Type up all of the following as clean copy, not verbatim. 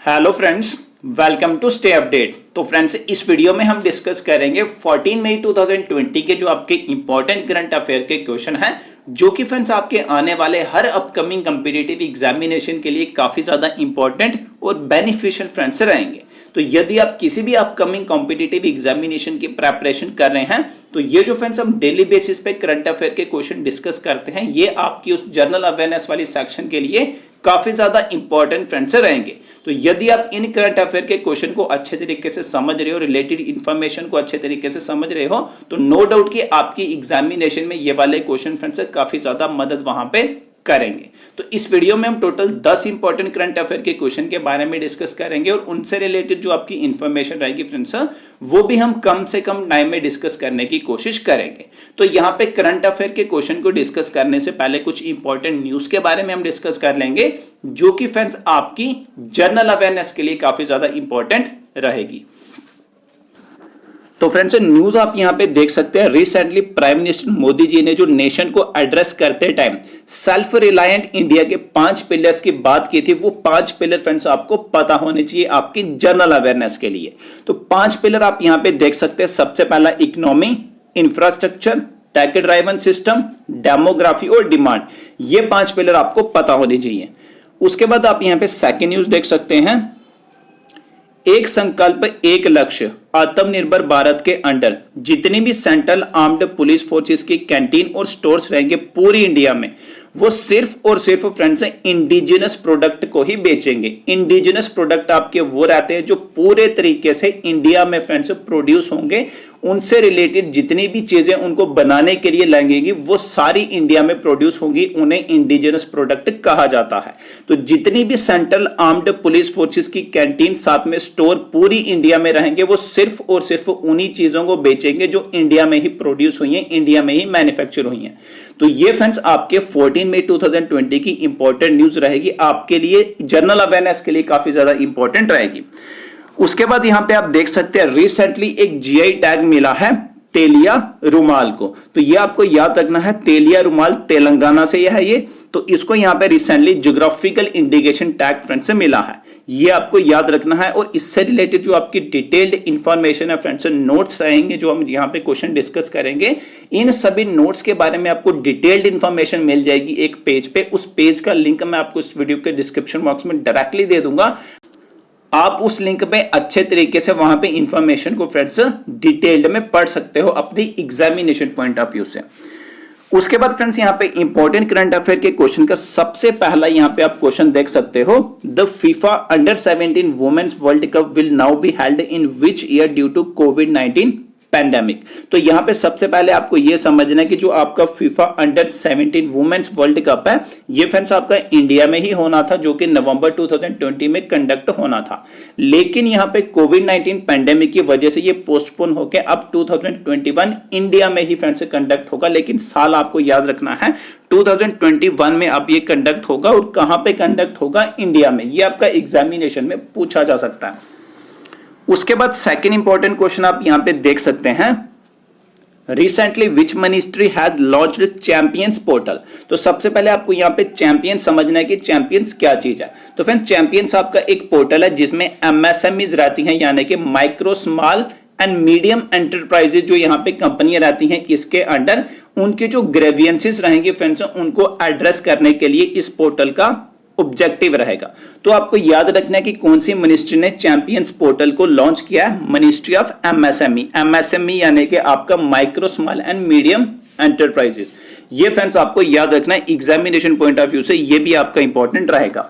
Hello friends, welcome to stay update. तो friends, इस video में हम डिस्कस करेंगे 14 मई 2020 के जो आपके इंपॉर्टेंट करंट अफेयर के क्वेश्चन हैं, जो कि फ्रेंड्स आपके आने वाले हर अपकमिंग कॉम्पिटिटिव एग्जामिनेशन के लिए काफी ज्यादा इंपॉर्टेंट और बेनिफिशियल फ्रेंड्स रहेंगे। तो यदि आप किसी भी अपकमिंग कॉम्पिटिटिव एग्जामिनेशन की प्रेपरेशन कर रहे हैं, तो ये जो फ्रेंड्स हम डेली बेसिस पे करंट अफेयर के क्वेश्चन डिस्कस करते हैं, ये आपकी उस जनरल अवेयरनेस वाली सेक्शन के लिए काफी ज्यादा इंपॉर्टेंट फ्रेंड्स रहेंगे। तो यदि आप इन करंट अफेयर के क्वेश्चन को अच्छे तरीके से समझ रहे हो, रिलेटेड इंफॉर्मेशन को अच्छे तरीके से समझ रहे हो, तो नो डाउट कि आपकी एग्जामिनेशन में ये वाले क्वेश्चन फ्रेंड्स काफी ज्यादा मदद वहां पे करेंगे। तो इस वीडियो में हम टोटल 10 इंपॉर्टेंट करंट अफेयर के क्वेश्चन के बारे में डिस्कस करेंगे और उनसे रिलेटेड जो आपकी इंफॉर्मेशन रहेगी फ्रेंड्स, वो भी हम कम से कम टाइम में डिस्कस करने की कोशिश करेंगे। तो यहाँ पे करंट अफेयर के क्वेश्चन को डिस्कस करने से पहले कुछ इंपॉर्टेंट न्यूज के बारे में हम डिस्कस कर लेंगे, जो कि फ्रेंड्स आपकी जनरल अवेयरनेस के लिए काफी ज्यादा इंपॉर्टेंट रहेगी। तो फ्रेंड्स, न्यूज आप यहां पे देख सकते हैं। Recently prime minister Modi ji ने जो नेशन को एड्रेस करते टाइम सेल्फ रिलायंट इंडिया के 5 पिलर्स की बात की थी, वो 5 पिलर फ्रेंड्स आपको पता होने चाहिए आपकी जनरल अवेयरनेस के लिए। तो 5 पिलर आप यहां पे देख सकते हैं। सबसे पहला economy, infrastructure, tech driven system, demography और डिमांड। ये 5 पिलर आपको पता होने चाहिए। उसके बाद आप यहां पे सेकेंड न्यूज देख सकते हैं, एक संकल्प एक लक्ष्य आत्मनिर्भर भारत के अंडर जितनी भी सेंट्रल आर्म्ड पुलिस फोर्सेस की कैंटीन और स्टोर्स रहेंगे पूरी इंडिया में, वो सिर्फ और सिर्फ फ्रेंड्स इंडिजिनस प्रोडक्ट को ही बेचेंगे। इंडिजिनस प्रोडक्ट आपके वो रहते हैं जो पूरे तरीके से इंडिया में फ्रेंड्स प्रोड्यूस होंगे। उनसे रिलेटेड जितनी भी चीजें उनको बनाने के लिए लगेंगी, वो सारी इंडिया में प्रोड्यूस होंगी। उन्हें इंडिजिनस प्रोडक्ट कहा जाता है। तो जितनी भी सेंट्रल आर्म्ड पुलिस फोर्सेस की कैंटीन साथ में स्टोर पूरी इंडिया में रहेंगे, वो सिर्फ और सिर्फ उन्हीं चीजों को बेचेंगे जो इंडिया में ही प्रोड्यूस हुई हैं, इंडिया में ही मैन्युफैक्चर हुई हैं। तो ये फ्रेंड्स आपके 14 मई 2020 की इंपॉर्टेंट न्यूज रहेगी, आपके लिए जनरल अवेयरनेस के लिए काफी ज्यादा इंपॉर्टेंट रहेगी। उसके बाद यहां पे आप देख सकते हैं, रिसेंटली एक जीआई टैग मिला है तेलिया रुमाल को। तो ये आपको याद रखना है, तेलिया रुमाल तेलंगाना से है ये। तो इसको यहां पे recently geographical indication tag friends से मिला है, ये आपको याद रखना है। और इससे रिलेटेड जो आपकी डिटेल्ड इंफॉर्मेशन है फ्रेंड्स, नोट्स रहेंगे जो हम यहाँ पे क्वेश्चन डिस्कस करेंगे, इन सभी नोट्स के बारे में आपको डिटेल्ड इंफॉर्मेशन मिल जाएगी एक पेज पे। उस पेज का लिंक मैं आपको इस वीडियो के डिस्क्रिप्शन बॉक्स में डायरेक्टली दे दूंगा। आप उस लिंक पे अच्छे तरीके से वहां पे इंफॉर्मेशन को फ्रेंड्स डिटेल्ड में पढ़ सकते हो अपनी एग्जामिनेशन पॉइंट ऑफ व्यू से। उसके बाद फ्रेंड्स यहाँ पे इंपॉर्टेंट करंट अफेयर के क्वेश्चन का सबसे पहला यहाँ पे आप क्वेश्चन देख सकते हो, the FIFA under 17 women's world cup will now be held in which year due to कोविड-19 पैंडेमिक। तो यहां पे सबसे पहले आपको यह समझना है कि जो आपका FIFA under 17 women's world cup है, ये फ्रेंड्स आपका इंडिया में ही होना था, जो कि नवंबर 2020 में कंडक्ट होना था। लेकिन यहां पे कोविड-19 पैंडेमिक की वजह से ये पोस्टपोन होकर अब 2021 इंडिया में ही फ्रेंड्स कंडक्ट होगा। लेकिन साल आपको याद रखना है 2021 में अब ये कंडक्ट होगा। और कहां पे कंडक्ट होगा? इंडिया में। ये आपका एग्जामिनेशन में पूछा जा सकता है। उसके बाद सेकंड इंपॉर्टेंट क्वेश्चन आप यहां पे देख सकते हैं, recently which ministry has launched champions portal. तो सबसे पहले आपको यहां पे चैंपियंस समझना है कि चैंपियंस क्या चीज है। तो फ्रेंड्स, चैंपियंस आपका एक पोर्टल है जिसमें एमएसएमईज रहती हैं, यानी कि micro small and medium enterprises जो यहाँ पे कंपनियां रहती हैं, इसके अंडर उनके जो ग्रेवियंसेस रहेंगे फ्रेंड्स, उनको एड्रेस करने के लिए इस पोर्टल का ऑब्जेक्टिव रहेगा। तो आपको याद रखना है कि कौन सी मिनिस्ट्री ने चैंपियंस पोर्टल को लॉन्च किया है? Ministry of MSME. एमएसएमई यानी कि आपका micro small and medium enterprises. ये फ्रेंड्स आपको याद रखना है, एग्जामिनेशन पॉइंट ऑफ व्यू से ये भी आपका इंपॉर्टेंट रहेगा।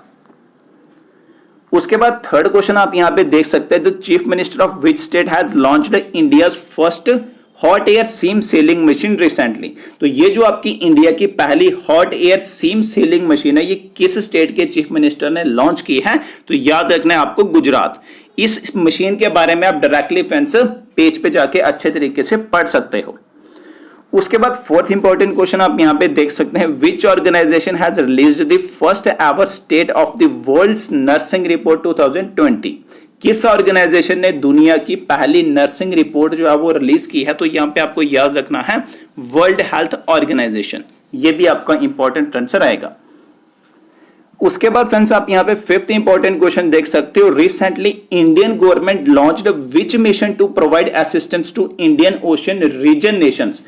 उसके बाद थर्ड क्वेश्चन आप यहां पे देख सकते हैं, the chief minister of which state has launched India's first hot air seam sealing machine recently. तो ये जो आपकी इंडिया की पहली hot air seam sealing machine है, ये किस स्टेट के चीफ मिनिस्टर ने लॉन्च की है? तो याद रखना है आपको, गुजरात। इस मशीन के बारे में आप डायरेक्टली फ्रेंड्स पेज पे जाके अच्छे तरीके से पढ़ सकते हो। उसके बाद फोर्थ इंपॉर्टेंट क्वेश्चन आप यहां पे देख सकते हैं, which organization has released the first ever state of the world's nursing report 2020। किस ऑर्गेनाइजेशन ने दुनिया की पहली नर्सिंग रिपोर्ट जो है वो रिलीज की है? तो यहां पे आपको याद रखना है वर्ल्ड हेल्थ ऑर्गेनाइजेशन। ये भी आपका इंपॉर्टेंट आंसर आएगा। उसके बाद फ्रेंड्स आप यहाँ पे फिफ्थ इंपॉर्टेंट क्वेश्चन देख सकते हो। Recently Indian government launched which mission to provide assistance to Indian Ocean region nations.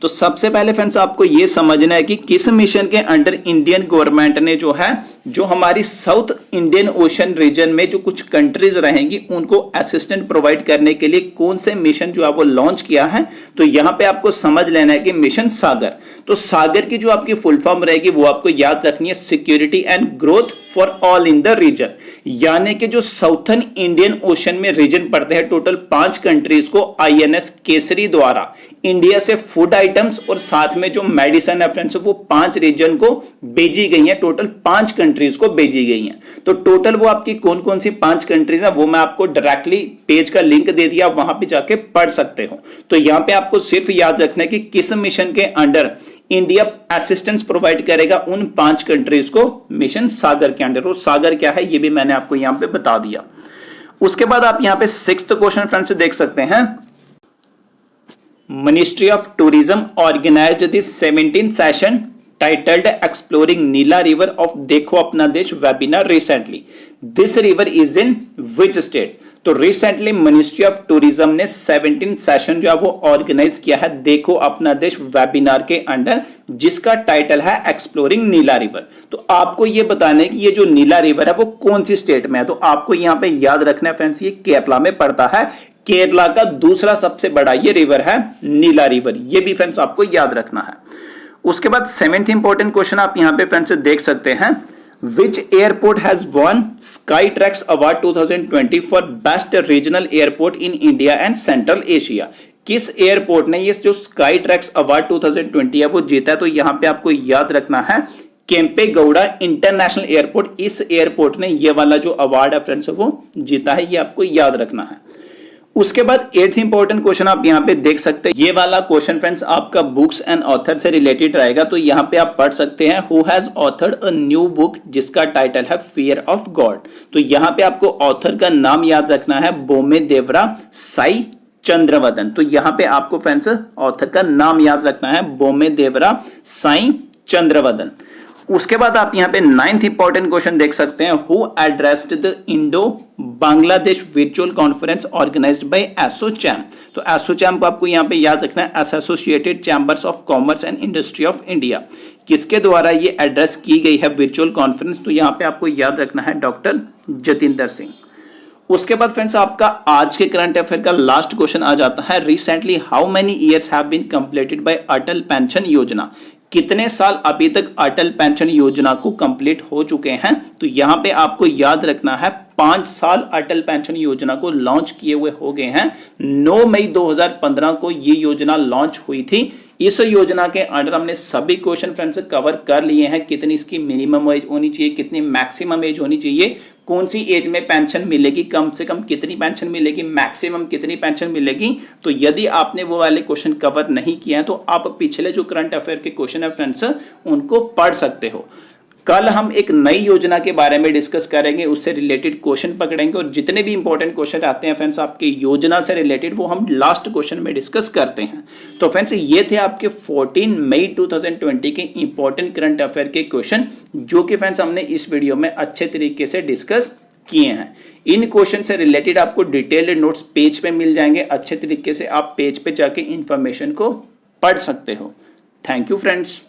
तो सबसे पहले फ्रेंड्स आपको ये समझना है कि किस मिशन के अंडर इंडियन गवर्नमेंट ने जो है जो हमारी साउथ इंडियन ओशन रीजन में जो कुछ कंट्रीज रहेंगी उनको असिस्टेंट प्रोवाइड करने के लिए कौन से मिशन जो है वो लॉन्च किया है। तो यहां पे आपको समझ लेना है कि मिशन सागर। तो सागर की जो आपकी फुल फॉर्म रहेगी वो आपको याद रखनी है, security and growth for all in the region. यानी कि जो साउथर्न इंडियन ओशन में रीजन पड़ते हैं टोटल 5 कंट्रीज को आईएनएस केसरी द्वारा इंडिया से फूड आइटम्स और साथ में जो मेडिसिन है फ्रेंड्स वो 5 रीजन को भेजी गई है, टोटल 5 कंट्रीज को भेजी गई हैं। तो टोटल वो आपकी कौन कौन सी 5 कंट्रीज है वो मैं आपको डायरेक्टली पेज का लिंक दे दिया, वहां पे जाके पढ़ सकते हो। तो यहां पे आपको सिर्फ याद रखना है कि किस मिशन के अंडर इंडिया असिस्टेंस प्रोवाइड करेगा उन 5 कंट्रीज को, मिशन सागर के अंडर। और सागर क्या है ये भी मैंने आपको यहां पे बता दिया। उसके बाद आप यहां पे 6th क्वेश्चन फ्रेंड्स देख सकते हैं। Ministry of Tourism organized the 17th session titled Exploring Nila River of देखो अपना देश webinar recently. This river is in which state? तो रिसेंटली मिनिस्ट्री ऑफ टूरिज्म ने 17th सेशन जो है वो ऑर्गेनाइज किया है देखो अपना देश वेबिनार के अंडर, जिसका टाइटल है एक्सप्लोरिंग नीला रिवर। तो आपको ये बताना है कि ये जो नीला रिवर है वो कौन सी स्टेट में है। तो आपको यहाँ पे याद रखना है फ्रेंड्स ये केरला में पड़ता है। केरला का दूसरा सबसे बड़ा ये रिवर है नीला रिवर, ये भी फ्रेंड्स आपको याद रखना है। उसके बाद 7th इंपॉर्टेंट क्वेश्चन आप यहाँ पे फ्रेंड्स देख सकते हैं। Which airport has won Skytrax Award 2020 for Best Regional Airport in India and Central Asia? किस एयरपोर्ट ने ये जो Skytrax Award 2020 है वो जीता है। तो यहाँ पे आपको याद रखना है केम्पेगौड़ा इंटरनेशनल एयरपोर्ट, इस एयरपोर्ट ने ये वाला जो अवार्ड है फ्रेंड्स वो जीता है, ये आपको याद रखना है। उसके बाद 8th इंपॉर्टेंट क्वेश्चन आप यहाँ पे देख सकते हैं। ये वाला क्वेश्चन फ्रेंड्स आपका बुक्स एंड ऑथर से रिलेटेड रहेगा। तो यहाँ पे आप पढ़ सकते हैं who has authored a new book जिसका टाइटल है फियर ऑफ गॉड। तो यहाँ पे आपको ऑथर का नाम याद रखना है बोमे देवरा साई चंद्रवदन। तो यहाँ पे आपको फ्रेंड्स ऑथर का नाम याद रखना है बोमे देवरा साई चंद्रवदन। उसके बाद आप यहाँ पे 9th इंपॉर्टेंट क्वेश्चन देख सकते हैं। Who addressed the Indo Bangladesh virtual conference organized by ASSOCHAM. तो एसोचैम को आपको यहाँ पे याद रखना है associated chambers of commerce and industry of India. किसके द्वारा ये एड्रेस की गई है वर्चुअल कॉन्फ्रेंस। तो यहाँ पे आपको याद रखना है डॉक्टर जतिंदर सिंह। उसके बाद फ्रेंड्स आपका आज के करंट अफेयर का लास्ट क्वेश्चन आ जाता है। Recently how many years have been completed by Atal pension Yojana. कितने साल अभी तक अटल पेंशन योजना को कंप्लीट हो चुके हैं। तो यहाँ पे आपको याद रखना है 5 साल अटल पेंशन योजना को लॉन्च किए हुए हो गए हैं। 9 मई 2015 को ये योजना लॉन्च हुई थी। इस योजना के अंडर हमने सभी क्वेश्चन फ्रेंड्स कवर कर लिए हैं। कितनी इसकी मिनिमम एज होनी चाहिए, कितनी मैक्सिमम एज होनी चाहिए, कौन सी एज में पेंशन मिलेगी, कम से कम कितनी पेंशन मिलेगी, मैक्सिमम कितनी पेंशन मिलेगी। तो यदि आपने वो वाले क्वेश्चन कवर नहीं किए हैं तो आप पिछले जो करंट अफेयर के क्वेश्चन है फ्रेंड्स उनको पढ़ सकते हो। कल हम एक नई योजना के बारे में डिस्कस करेंगे, उससे रिलेटेड क्वेश्चन पकड़ेंगे और जितने भी इंपॉर्टेंट क्वेश्चन आते हैं फ्रेंड्स आपके योजना से रिलेटेड वो हम लास्ट क्वेश्चन में डिस्कस करते हैं। तो फ्रेंड्स ये थे आपके 14 मई 2020 के इंपॉर्टेंट करंट अफेयर के क्वेश्चन जो कि फ्रेंड्स हमने इस वीडियो में अच्छे तरीके से डिस्कस किए हैं। इन क्वेश्चन से रिलेटेड आपको डिटेल्ड नोट्स पेज पे मिल जाएंगे। अच्छे तरीके से आप पेज पे जाके इंफॉर्मेशन को पढ़ सकते हो। Thank you friends.